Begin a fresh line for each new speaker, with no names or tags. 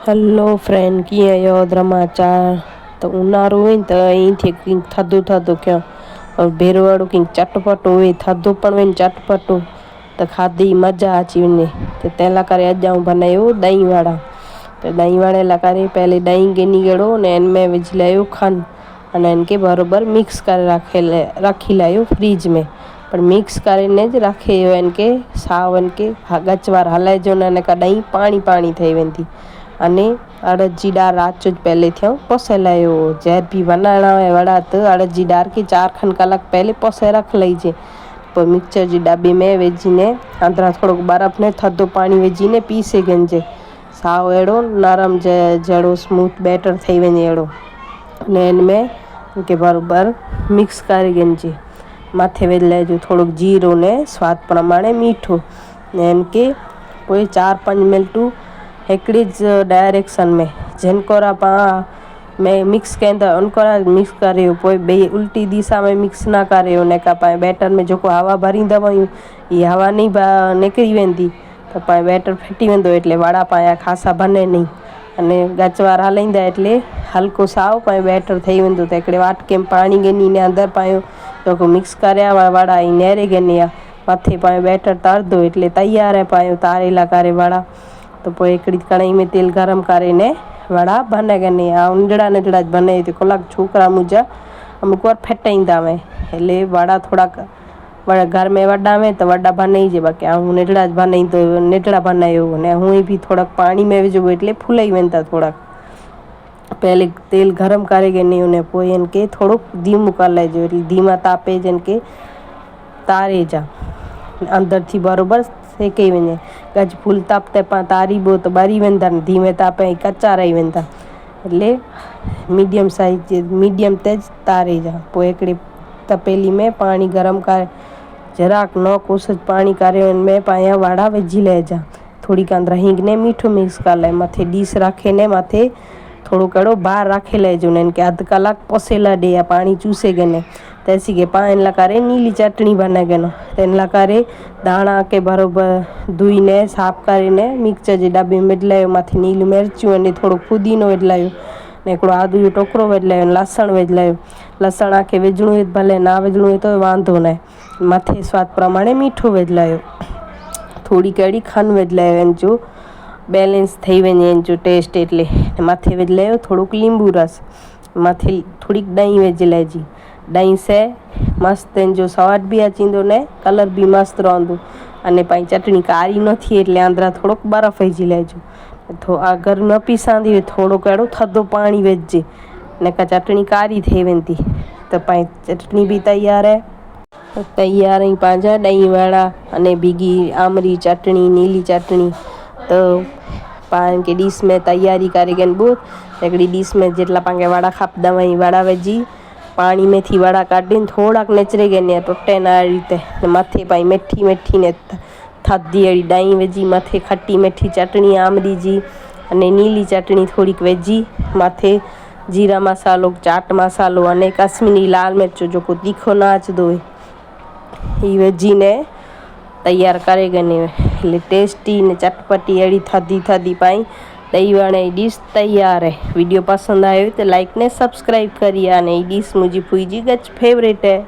Hello friend कीअं आहियो समाचार। त उन्हारो हुई त ईअं थिए थधो थधो कयो और भेरो वारो कंहिं चटपटो हुए थधो पण वञे चटपटो त खाधी मज़ा अची वञे। त तंहिं लाइ करे अॼु आऊं बनायो ॾही वड़ा। त ॾही वड़े लाइ करे पहले ॾही गिनी कहिड़ो अने हिन में विझी लायो खंडु अने इनके बराबरि मिक्स करे रखी लायो फ्रिज में। पर मिक्स કરીને ज रखे इनके साव इनके गच वार हलाइजो न हिन खां ॾही पाणी पाणी ठही वेंदी। अने अड़द जी दाल रात जो पहले थियो पोसे लायो। जंहिं बि बनाइणा हुआ वड़ा त अड़द जी दाल खे 4 खनि कलाक पहले पोसे रख लइजे। पोइ मिक्सर जी डॿे में विझीने अंदरां थोरो बर्फ़ ने थधो पाणी विझीने पीसे गिनजे साओ अहिड़ो नरम जहिड़ो स्मूथ बैटर ठही वञे अहिड़ो। अने हिन में इनके बराबरि मिक्स करे गिनजे। मथे विझी लाइजो थोरो जीरो ने स्वाद प्रमाणे मीठो ने इनके पोइ 4-5 मिंट हिकिड़ी डायरेक्शन में जिनकोरा पाण में मिक्स कंदा उनकोरा मिक्स करे पोइ ॿई उल्टी दिशा में मिक्स न करे उन खां पाण बैटर में जेको हवा भरींदा वयूं इहा हवा नहीं निकिरी वेंदी त पाण बैटर फिटी वेंदो એટલે વડા પાયા ખાસા બને નહીં અને ગચવાર હલાईंदा એટલે હલકો સાવ પાण बैटर થઈ वेंदो त हिकिड़े वाटके में पाणी गिनीने अंदरि पायो जेको मिक्स કર્યા વડા એ નેરે गिनिया मथे पाण बैटर तरंदो એટલે तैयार है पायो तारेला करे वड़ा। तो पोइ हिकिड़ी कढ़ाई में तेल गरम કરીને वड़ा बने गने नंढड़ा नंढड़ा बने तो कलाक छोकरा मुंहिंजा अमुक વાર ફેટાઈंदा में એટલે वड़ा थोड़ा घर में वॾा में तो वॾा बनाइजे बाक़ी હું नंढड़ा बनाई तो नंढड़ा बनायो ने हुई भी थोड़ा पानी में विझो એટલે फुलाई वेंदा थोड़ा। पहले तेल गरम करे गने उन्हें पोइ इनके थोड़ो धीमो कर लाइजो એટલે धीमा तापे जिनके तारे जा अंदर थी बराबरि सेके वञे। गज फूल तापते पाण तारीबो तो ॿरी वेंदा धीमे तापे कचा रही वेंदा એટલે मीडियम साइज मीडियम तेज तारे जा। पोइ हिकिड़ी तपेली में पानी गरम कर જરાક न कोशिश पानी करे इनमें पाया वड़ा विझी लाइजा थोड़ी अंदर हींग ने मीठो मिक्स कर लाए मथे डिश रखे ने मथे थोड़ो कड़ो बहार रखे लाइजो ने इनके अध कलाक पोसेला दे या पानी चूसे गने तैसी के पान ला करे नीली चटनी बना गनो तेन ला करे दाणा के बराबर धोईने साफ કરીને मिक्सर जे डब्बे में विझलायो मथे नीली मिर्चूं अने थोड़ो पुदीनो विझलायो ने हिकिड़ो आदू जो टोकरो विझलायो लसण विझलायो। लसण आखे विझणो हुजे भले ना विझणो हुजे तो वांधो न मथे स्वाद प्रमाणे मीठो विझलायो थोड़ी कड़ी खंड विझलायो इन जो बैलेंस थी वञे इन जो टेस्ट એટલે मथे विझलायो थोड़ो लींबू रस मथे थोड़ी ॾही विझ लाइजी ॾही से मस्त इन जो स्वाद भी अचींदो ने कलर भी मस्त रहंदो अने पाई चटनी कारी न थिए એટલે अंदरा थोड़ो बर्फ विझी लाइजो। तो अगर न पीसांदी हुई थोड़ो कहिड़ो थधो पाणी विझिजे इन खां चटनी कारी थी वेंदी त पाई चटनी भी तैयार है। तैयार ही पंहिंजा ॾही वड़ा अने भीगी आमरी चटनी नीली चटनी। तो पाण के डिश में तैयारी करे गनबो हिकिड़ी डिश में जेटला पाण खे वड़ा खपंदा वही वड़ा विझी पानी में थी वड़ा काढीने थोड़ाक निचरे गने टुटे ना रीते मथे पाई मिठी मिठी ने थधी अड़ी ॾही विझी मथे खट्टी मिठी चटनी आमरी जी अने नीली चटनी थोड़ीक विझी मथे जीरा मसालो चाट मसालो अने कश्मीरी लाल मिर्च जेको तीखो न अचंदो ही विझीने तैयार करे गने એટલે टेस्टी ने चटपटी अड़ी थधी थधी पाई ॾही वड़े जी डिश तैयार है। वीडियो पसंद आयो तो लाइक ने सब्सक्राइब करिए अने डिश मुझी फुई जी गच फेवरेट है।